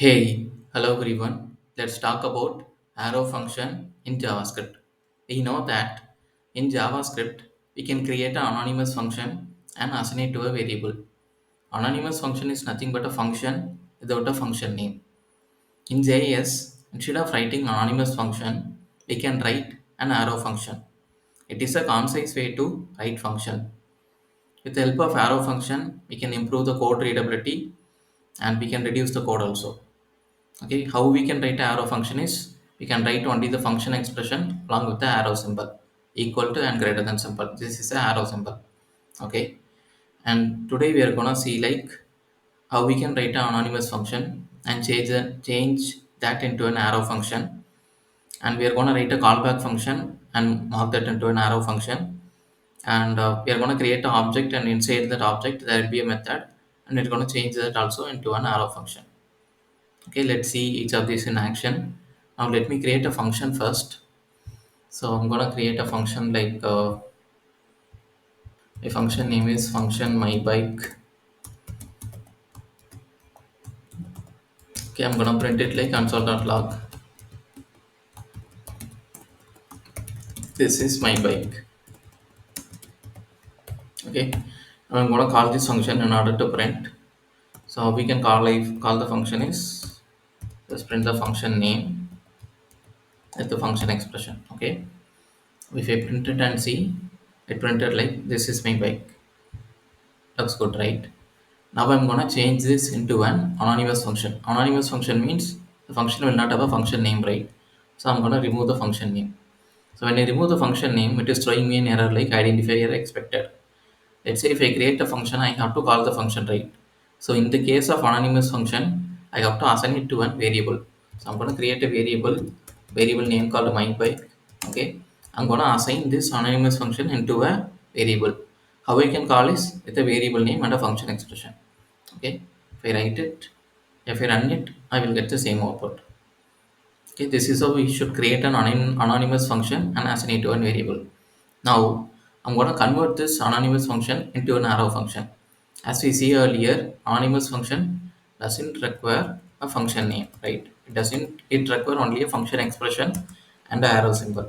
Hey, hello everyone. Let's talk about arrow function in JavaScript. We know that in JavaScript we can create an anonymous function and assign it to a variable. Anonymous function is nothing but a function without a function name. In JS, instead of writing anonymous function, we can write an arrow function. It is a concise way to write function. With the help of arrow function, we can improve the code readability and we can reduce the code also. Okay, how we can write a arrow function is we can write only the function expression along with the arrow symbol equal to and greater than symbol. This is the arrow symbol. Okay, and today we are gonna see like how we can write an anonymous function and change that into an arrow function, and we are gonna write a callback function and mark that into an arrow function, and we are gonna create an object, and inside that object there will be a method, and we're gonna change that also into an arrow function. Okay, let's see each of these in action. Now let me create a function first. So I'm gonna create a function like a function name is function my bike. Okay, I'm gonna print it like console.log. This is my bike. Okay, now I'm gonna call this function in order to print. So we can call the function is just print the function name with the function expression. Okay, if I print it and see, it printed like this is my bike. Looks good, right? Now I'm gonna change this into an anonymous function. Anonymous function means the function will not have a function name, right? So I'm gonna remove the function name. So when I remove the function name, it is throwing me an error like identifier expected. Let's say if I create a function, I have to call the function, right? So in the case of anonymous function, I have to assign it to a variable. So I'm gonna create a variable name called myBike. Okay, I'm gonna assign this anonymous function into a variable. How I can call is with a variable name and a function expression. Okay, if I write it, if I run it, I will get the same output. Okay, this is how we should create an anonymous function and assign it to a variable. Now I'm going to convert this anonymous function into an arrow function. As we see earlier, anonymous function doesn't require a function name, right? It require only a function expression and the arrow symbol,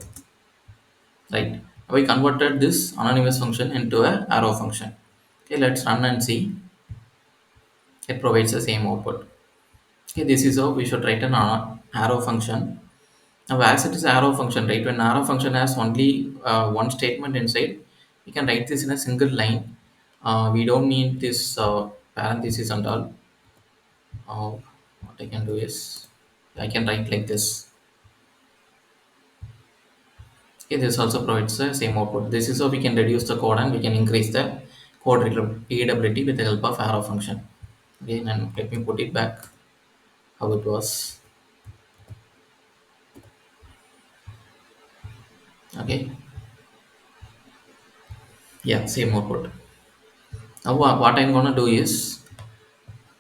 right? We converted this anonymous function into a arrow function. Okay, let's run and see. It provides the same output. Okay, this is how we should write an arrow function. Now, as it is arrow function, right? When arrow function has only one statement inside, we can write this in a single line. We don't need this parenthesis and all. What I can do is I can write like this. Okay, this also provides the same output. This is how we can reduce the code and we can increase the code readability with the help of arrow function. Again, and let me put it back how it was. Okay, yeah, same output. Now what I'm gonna do is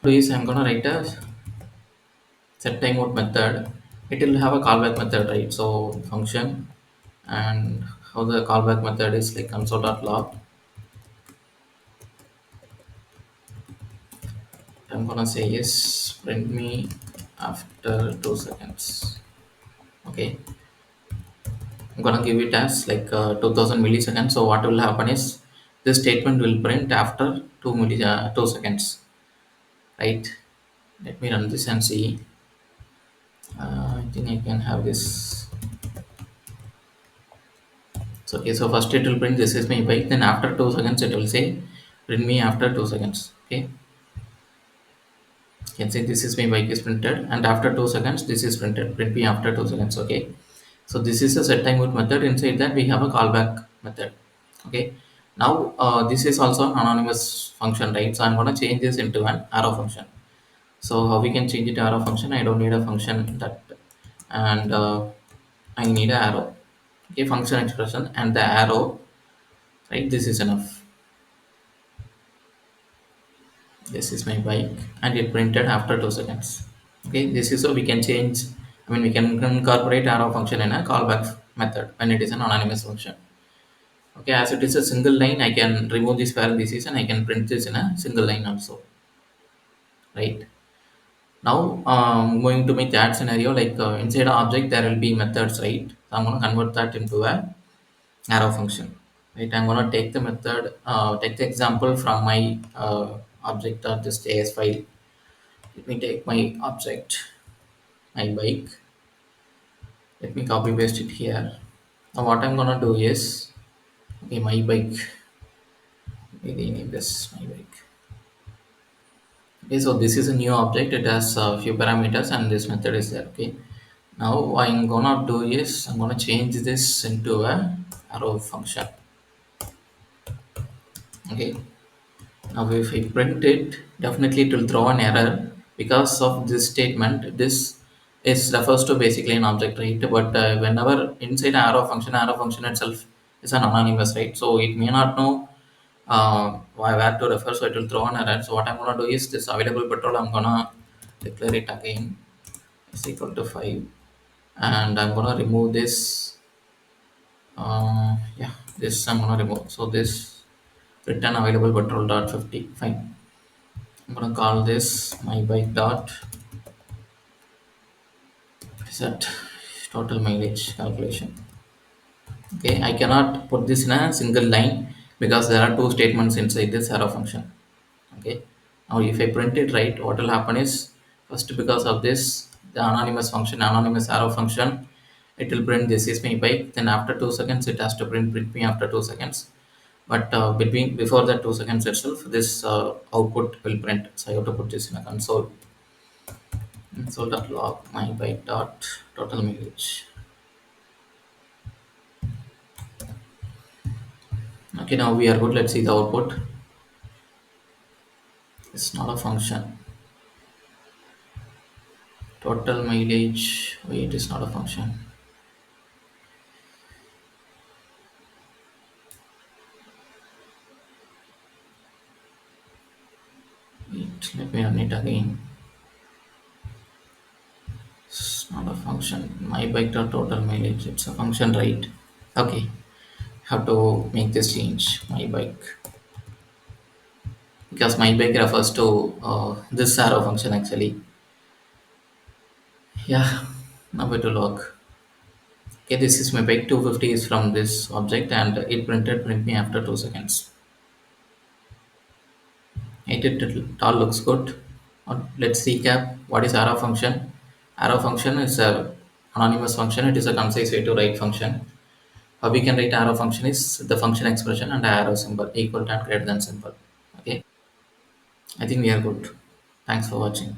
I'm gonna write a setTimeout method. It will have a callback method, right? So function, and how the callback method is like console.log. I'm gonna say yes, print me after 2 seconds. Okay, I'm gonna give it as like 2000 milliseconds. So what will happen is this statement will print after 2 seconds, right? Let me run this and see. I think I can have this. So okay, so first it will print this is my bike. Then after 2 seconds, it will say print me after 2 seconds. Okay, you can say this is my bike is printed, and after 2 seconds, this is printed. Print me after 2 seconds. Okay, so this is a set time out method. Inside that we have a callback method. Okay, now this is also an anonymous function, right? So I'm gonna change this into an arrow function. So how we can change it to arrow function? I don't need a function that, and I need an arrow. Okay, function expression and the arrow, right? This is enough. This is my bike, and it printed after 2 seconds. Okay, this is how we can change. I mean, we can incorporate arrow function in a callback method when it is an anonymous function. Okay, as it is a single line, I can remove this parenthesis and I can print this in a single line also, right? Now going to my chat scenario, like inside an object there will be methods, right? So I'm going to convert that into a arrow function, right? I'm going to take the method, take the example from my object or this JS file. Let me take my object, my bike. Let me copy paste it here. Now what I'm going to do is, okay, my bike. Let me rename this my bike. Okay, so this is a new object. It has a few parameters, and this method is there. Okay. Now what I'm gonna do is I'm gonna change this into a arrow function. Okay. Now if I print it, definitely it will throw an error because of this statement. This is refers to basically an object, right? But whenever inside arrow function itself is an anonymous, right? So it may not know where to refer, so it will throw an error. So what I'm gonna do is this available petrol. I'm gonna declare it again is equal to 5, and I'm gonna remove this. Yeah, this I'm gonna remove. So this return available petrol dot 50. Fine. I'm gonna call this my bike dot set total mileage calculation. Okay, I cannot put this in a single line because there are two statements inside this arrow function. Okay, now if I print it right, what will happen is first, because of this the anonymous function, anonymous arrow function, it will print this is my bike. Then after 2 seconds, it has to print me after 2 seconds. But between before that 2 seconds itself, this output will print. So I have to put this in a console.log my bike dot total mileage. Okay, now we are good. Let's see the output. It's not a function. Total mileage. Wait, it's not a function. Wait, let me run it again. It's not a function. My bike dot total mileage. It's a function, right? Okay, have to make this change. My bike, because my bike refers to this arrow function actually. Yeah, now it will work. Okay, this is my bike. 250 is from this object, and it print me after 2 seconds. It all looks good. Let's recap. What is arrow function? Arrow function is a anonymous function. It is a concise way to write function. How we can write arrow function is the function expression and arrow symbol equal to and greater than symbol. Okay, I think we are good. Thanks for watching.